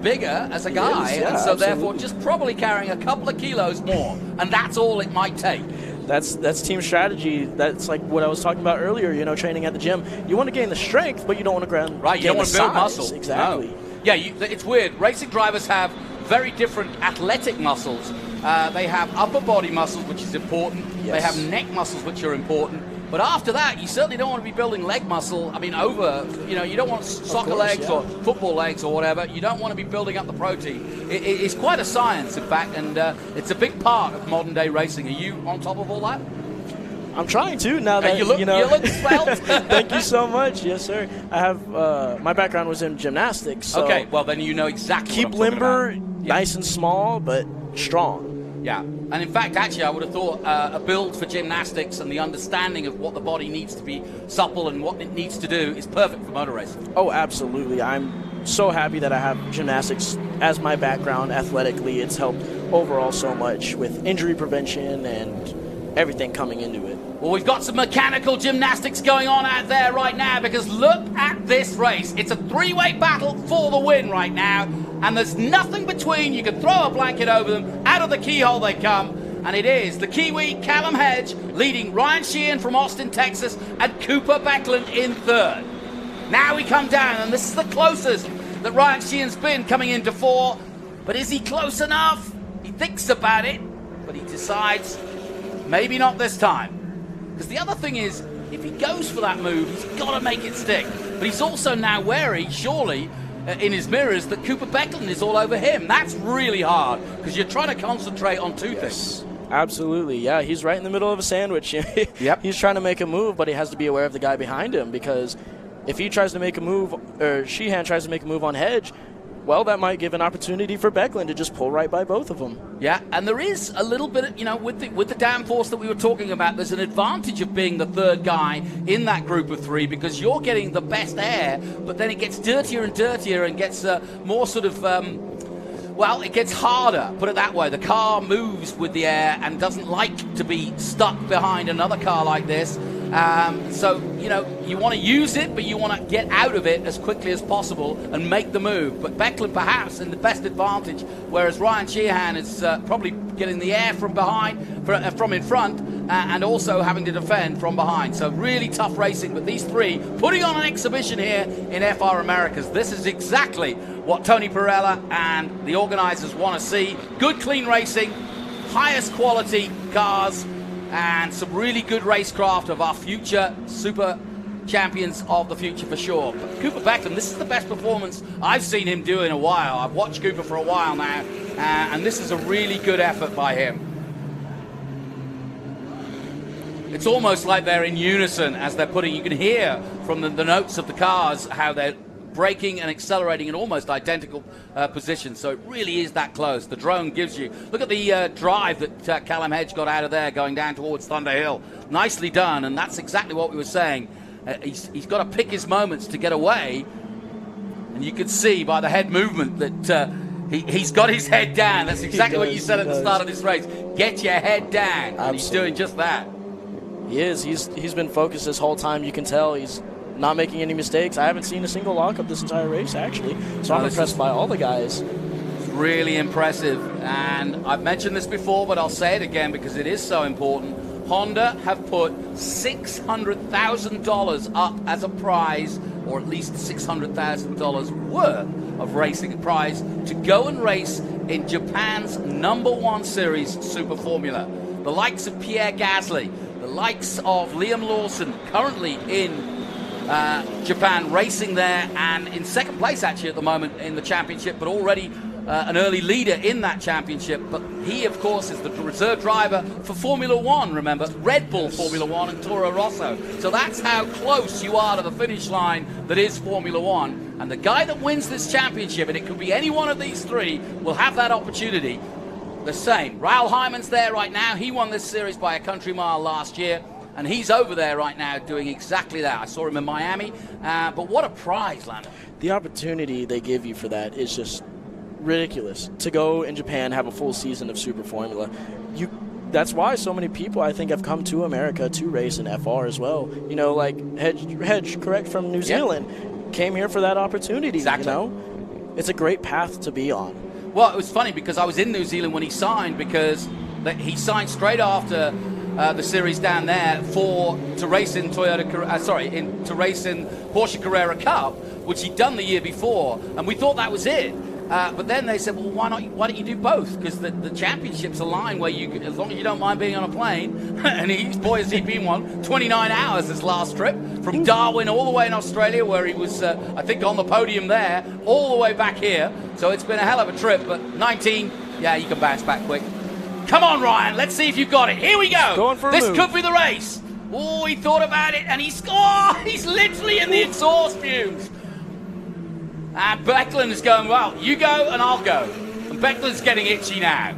A: bigger as a guy,
G: is, yeah,
A: and so
G: absolutely.
A: therefore just probably carrying a couple of kilos more, and that's all it might take.
G: That's team strategy. That's like what I was talking about earlier, training at the gym. You want to gain the strength, but you don't want to gain
A: Right, you don't want to build
G: size.
A: muscle.
G: Exactly.
A: No. Yeah, it's weird. Racing drivers have very different athletic muscles. They have upper body muscles, which is important.
G: Yes.
A: They have neck muscles, which are important. But after that, you certainly don't want to be building leg muscle. I mean, you don't want soccer legs or football legs or whatever. You don't want to be building up the protein. It's quite a science, in fact, and it's a big part of modern day racing. Are you on top of all that?
G: I'm trying to now that
A: you look svelte.
G: Thank you so much. Yes, sir. I have my background was in gymnastics. So
A: okay, well then you know exactly.
G: Keep
A: what I'm talking
G: limber,
A: about.
G: nice and small, but strong.
A: Yeah, and in fact, actually, I would have thought a build for gymnastics and the understanding of what the body needs to be supple and what it needs to do is perfect for motor racing.
G: Oh, absolutely. I'm so happy that I have gymnastics as my background athletically. It's helped overall so much with injury prevention and everything coming into it.
A: Well, we've got some mechanical gymnastics going on out there right now, because look at this race. It's a three-way battle for the win right now, and there's nothing between. You can throw a blanket over them. Out of the keyhole they come, and it is the Kiwi Callum Hedge leading Ryan Sheehan from Austin, Texas, and Cooper Becklin in third. Now we come down, and this is the closest that Ryan Sheehan's been coming into 4, but is he close enough? He thinks about it, but he decides maybe not this time. Because the other thing is, if he goes for that move, he's got to make it stick. But he's also now wary, surely, in his mirrors, that Cooper Becklin is all over him. That's really hard, because you're trying to concentrate on two things.
G: Absolutely, yeah. He's right in the middle of a sandwich.
A: Yep.
G: He's trying to make a move, but he has to be aware of the guy behind him, because if he tries to make a move, or Sheehan tries to make a move on Hedge, well, that might give an opportunity for Becklin to just pull right by both of them.
A: Yeah, and there is a little bit, with the downforce that we were talking about, there's an advantage of being the third guy in that group of three, because you're getting the best air, but then it gets dirtier and dirtier and gets more sort of, it gets harder, put it that way. The car moves with the air and doesn't like to be stuck behind another car like this. So, you want to use it, but you want to get out of it as quickly as possible and make the move. But Becklin perhaps in the best advantage, whereas Ryan Sheehan is probably getting the air from behind, from in front, and also having to defend from behind. So really tough racing, but these three putting on an exhibition here in FR Americas. This is exactly what Tony Perella and the organizers want to see. Good, clean racing, highest quality cars, and some really good racecraft of our future super champions of the future for sure. But Cooper Becklin, this is the best performance I've seen him do in a while. I've watched Cooper for a while now, and this is a really good effort by him. It's almost like they're in unison as they're putting, you can hear from the notes of the cars how they're braking and accelerating in almost identical positions. So it really is that close. The drone gives you, look at the drive that Callum Hedge got out of there going down towards Thunder Hill. Nicely done, and that's exactly what we were saying. He's got to pick his moments to get away, and you can see by the head movement that he's got his head down. That's exactly what you said at the start of this race. Get your head down. Absolutely. And he's doing just that.
G: He is. He's been focused this whole time. You can tell he's not making any mistakes. I haven't seen a single lockup this entire race, actually. So I'm impressed by all the guys.
A: It's really impressive. And I've mentioned this before, but I'll say it again because it is so important. Honda have put $600,000 up as a prize, or at least $600,000 worth of racing prize, to go and race in Japan's #1 series Super Formula. The likes of Pierre Gasly, the likes of Liam Lawson, currently in Japan, racing there, and in second place actually at the moment in the championship, but already an early leader in that championship. But he, of course, is the reserve driver for Formula One, remember, Red Bull Formula One and Toro Rosso. So that's how close you are to the finish line that is Formula One. And the guy that wins this championship, and it could be any one of these three, will have that opportunity. The same. Raul Hyman's there right now. He won this series by a country mile last year, and he's over there right now doing exactly that. I saw him in Miami, but what a prize, Landon.
G: The opportunity they give you for that is just ridiculous. To go in Japan, have a full season of Super Formula. That's why so many people, I think, have come to America to race in FR as well. Like Hedge, correct, from New Zealand, came here for that opportunity.
A: Exactly.
G: It's a great path to be on.
A: Well, it was funny because I was in New Zealand when he signed, because he signed straight after the series down there to race in race in Porsche Carrera Cup, which he'd done the year before, and we thought that was it. But then they said, well, why don't you do both? Because the championship's a line where you, as long as you don't mind being on a plane, and has he been one, 29 hours this last trip, from Darwin all the way in Australia, where he was, I think, on the podium there, all the way back here. So it's been a hell of a trip, but 19, yeah, you can bounce back quick. Come on, Ryan, let's see if you've got it. Here we go.
G: Going for a
A: this
G: move.
A: Could be the race. Oh, he thought about it, and he's literally in the exhaust fumes. And Becklin is going, well, you go and I'll go. And Becklin's getting itchy now.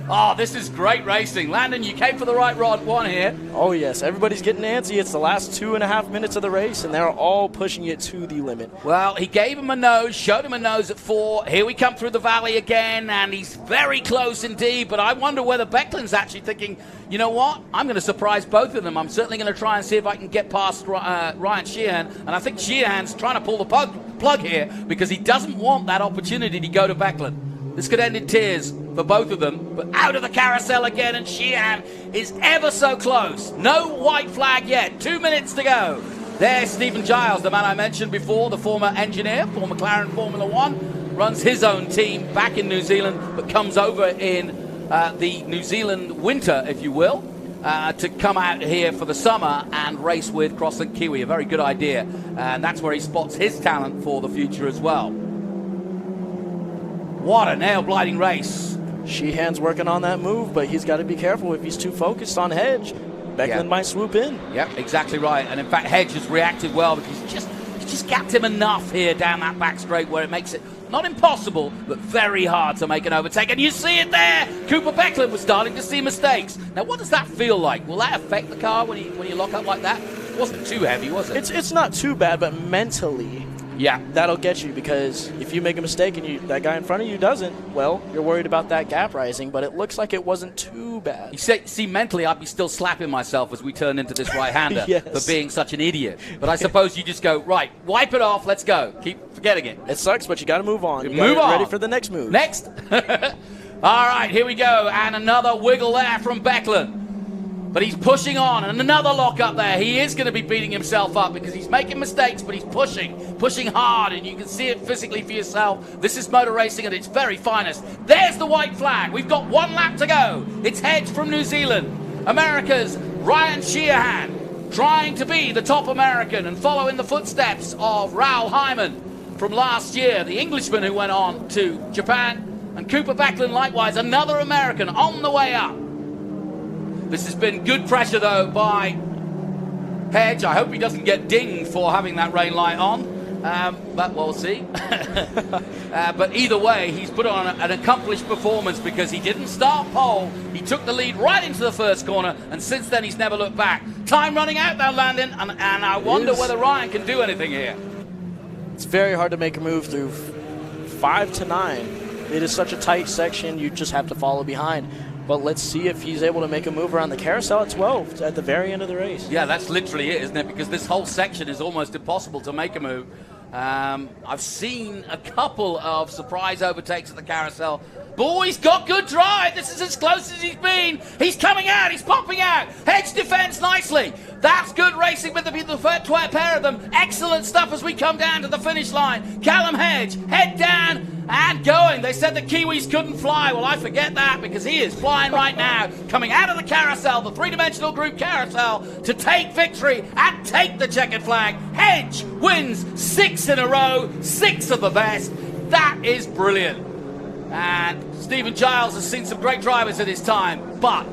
A: Oh, this is great racing. Landon, you came for the right one here.
G: Oh, yes. Everybody's getting antsy. It's the last 2.5 minutes of the race, and they're all pushing it to the limit.
A: Well, he gave him a nose, showed him a nose at 4. Here we come through the valley again, and he's very close indeed. But I wonder whether Becklin's actually thinking, you know what? I'm going to surprise both of them. I'm certainly going to try and see if I can get past Ryan Sheehan. And I think Sheehan's trying to pull the plug here because he doesn't want that opportunity to go to Becklin. This could end in tears for both of them, but out of the carousel again, and Sheehan is ever so close. No white flag yet. 2 minutes to go. There's Stephen Giles, the man I mentioned before, the former engineer for McLaren Formula One, runs his own team back in New Zealand, but comes over in the New Zealand winter, if you will, to come out here for the summer and race with Crosslink Kiwi. A very good idea. And that's where he spots his talent for the future as well. What a nail-blighting race.
G: Sheehan's working on that move, but he's got to be careful. If he's too focused on Hedge, Beckland might swoop in.
A: Yep, exactly right. And in fact, Hedge has reacted well because he's just gapped him enough here down that back straight where it makes it not impossible, but very hard to make an overtake. And you see it there. Cooper Beckland was starting to see mistakes. Now, what does that feel like? Will that affect the car when you lock up like that? It wasn't too heavy, was it?
G: It's not too bad, but mentally,
A: yeah,
G: that'll get you, because if you make a mistake and that guy in front of you doesn't, well, you're worried about that gap rising, but it looks like it wasn't too bad.
A: You see, mentally, I'd be still slapping myself as we turn into this right-hander
G: Yes.
A: for being such an idiot. But I suppose you just go, right, wipe it off, let's go. Keep forgetting it.
G: It sucks, but you got to move on.
A: Move on.
G: Ready for the next move.
A: Next. All right, here we go. And another wiggle there from Beckland. But he's pushing on, and another lock up there. He is going to be beating himself up because he's making mistakes, but he's pushing hard, and you can see it physically for yourself. This is motor racing at its very finest. There's the white flag. We've got 1 lap to go. It's Hedge from New Zealand. America's Ryan Sheehan, trying to be the top American and follow in the footsteps of Raoul Hyman from last year, the Englishman who went on to Japan. And Cooper Beckland, likewise, another American on the way up. This has been good pressure, though, by Hedge. I hope he doesn't get dinged for having that rain light on, but we'll see. But either way, he's put on an accomplished performance because he didn't start pole. He took the lead right into the first corner, and since then he's never looked back. Time running out now, Landon, and I wonder whether Ryan can do anything here.
G: It's very hard to make a move through 5 to 9. It is such a tight section, you just have to follow behind. But let's see if he's able to make a move around the carousel at 12 at the very end of the race.
A: Yeah, that's literally it, isn't it? Because this whole section is almost impossible to make a move. I've seen a couple of surprise overtakes at the carousel. Boy, he's got good drive. This is as close as he's been. He's coming out. He's popping out. Hedge defends nicely. That's good racing with the pair of them. Excellent stuff as we come down to the finish line. Callum Hedge, head down and going. They said the Kiwis couldn't fly. Well, I forget that because he is flying right now. Coming out of the carousel, the three-dimensional group carousel, to take victory and take the checkered flag. Hedge wins 6 in a row, 6 of the best. That is brilliant. And Stephen Giles has seen some great drivers at his time, but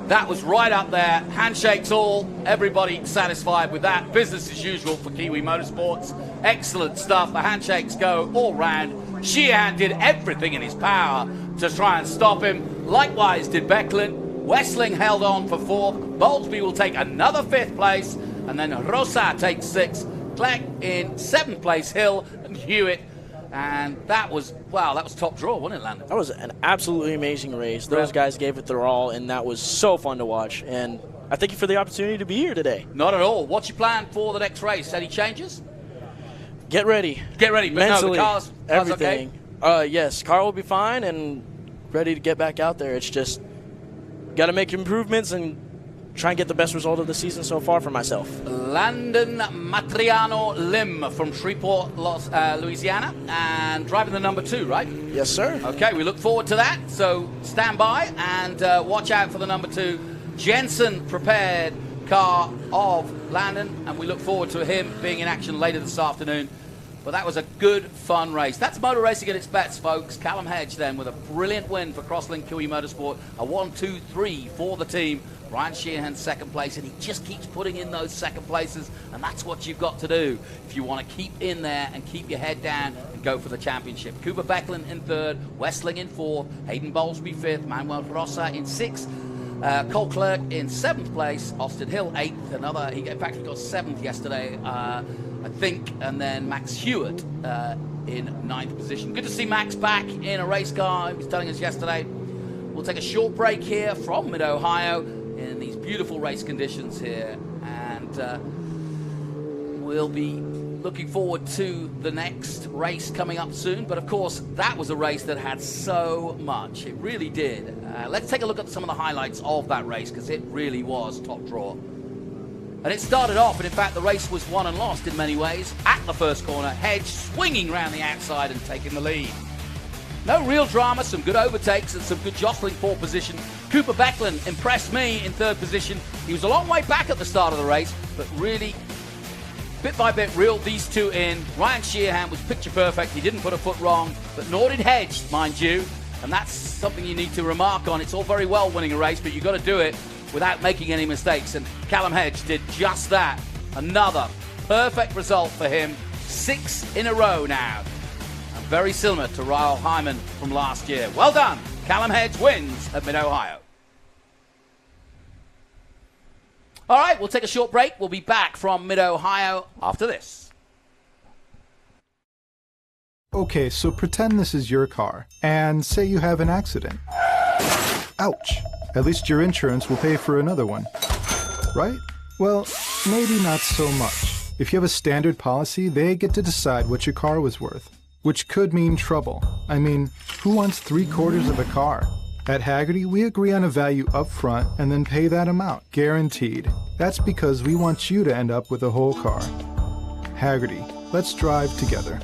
A: that was right up there. Handshakes all, everybody satisfied with that. Business as usual for Kiwi Motorsports. Excellent stuff. The handshakes go all round. Sheehan did everything in his power to try and stop him. Likewise did Beckland. Westling held on for 4th. Bowlesby will take another 5th place. And then Rosa takes 6th. Clegg in 7th place. Hill and Hewitt. And that was, wow, that was top draw, wasn't it, Landon?
G: That was an absolutely amazing race. Those guys gave it their all, and that was so fun to watch. And I thank you for the opportunity to be here today.
A: Not at all. What's your plan for the next race? Any changes?
G: Get ready.
A: Get ready. But
G: mentally,
A: no, the car's
G: everything.
A: Okay?
G: Yes, car will be fine and ready to get back out there. It's just got to make improvements and try and get the best result of the season so far for myself.
A: Landon Matriano Lim from Shreveport, Louisiana, and driving the number 2, right?
G: Yes, sir.
A: Okay, we look forward to that. So stand by and watch out for the number 2 Jensen prepared car of Landon, and we look forward to him being in action later this afternoon. But that was a good, fun race. That's motor racing at its best, folks. Callum Hedge then with a brilliant win for Crosslink Kiwi Motorsport. A 1-2-3 for the team. Ryan Sheehan 2nd place, and he just keeps putting in those 2nd places, and that's what you've got to do if you want to keep in there and keep your head down and go for the championship. Cooper Beckland in 3rd, Westling in 4th, Hayden Bowlesby 5th, Manuel Rosa in 6th, Cole Clerk in 7th place, Austin Hill 8th, in fact he got 7th yesterday, I think, and then Max Hewitt in 9th position. Good to see Max back in a race car. He was telling us yesterday. We'll take a short break here from Mid-Ohio in these beautiful race conditions here, and we'll be looking forward to the next race coming up soon. But of course, that was a race that had so much. It really did. Let's take a look at some of the highlights of that race, because it really was top draw. And it started off, and in fact the race was won and lost in many ways. At the first corner, Hedge swinging around the outside and taking the lead. No real drama, some good overtakes and some good jostling for position. Cooper Becklin impressed me in third position. He was a long way back at the start of the race, but really, bit by bit, reeled these two in. Ryan Sheehan was picture perfect. He didn't put a foot wrong, but nor did Hedge, mind you. And that's something you need to remark on. It's all very well winning a race, but you've got to do it without making any mistakes. And Callum Hedge did just that. Another perfect result for him. 6 in a row now. And very similar to Ryle Hyman from last year. Well done. Callum Hedge wins at Mid-Ohio. All right, we'll take a short break. We'll be back from Mid-Ohio after this.
H: Okay, so pretend this is your car, and say you have an accident. Ouch! At least your insurance will pay for another one. Right? Well, maybe not so much. If you have a standard policy, they get to decide what your car was worth. Which could mean trouble. I mean, who wants 3/4 of a car? At Hagerty, we agree on a value up front and then pay that amount, guaranteed. That's because we want you to end up with a whole car. Hagerty, let's drive together.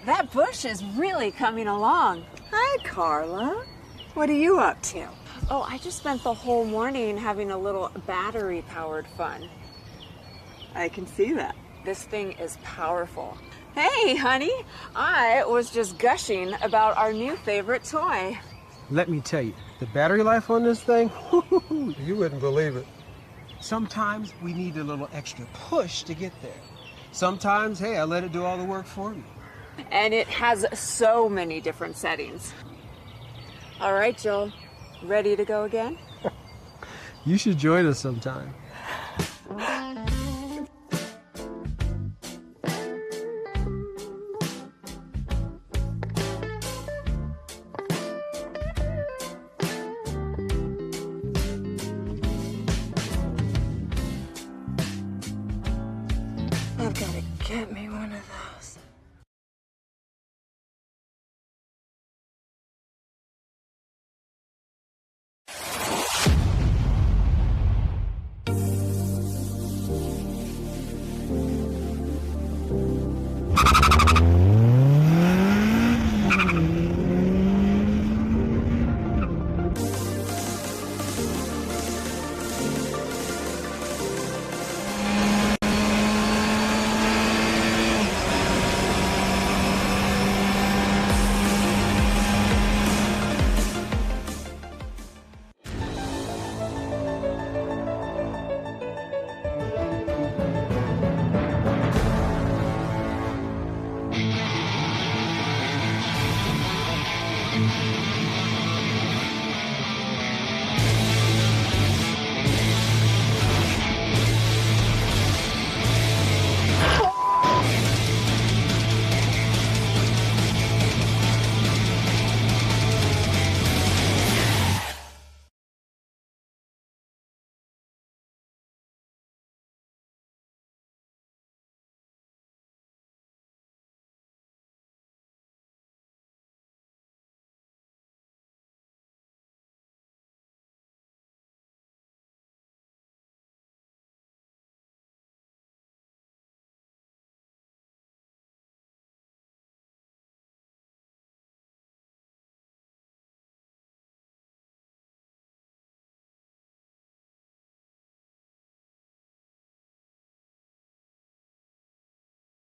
I: That bush is really coming along.
J: Hi, Carla. What are you up to?
I: Oh, I just spent the whole morning having a little battery-powered fun.
J: I can see that.
I: This thing is powerful. Hey, honey, I was just gushing about our new favorite toy.
K: Let me tell you, the battery life on this thing, you wouldn't believe it. Sometimes we need a little extra push to get there. Sometimes, hey, I let it do all the work for me.
I: And it has so many different settings. All right, Joel, ready to go again?
K: You should join us sometime.
J: I've got to get me one of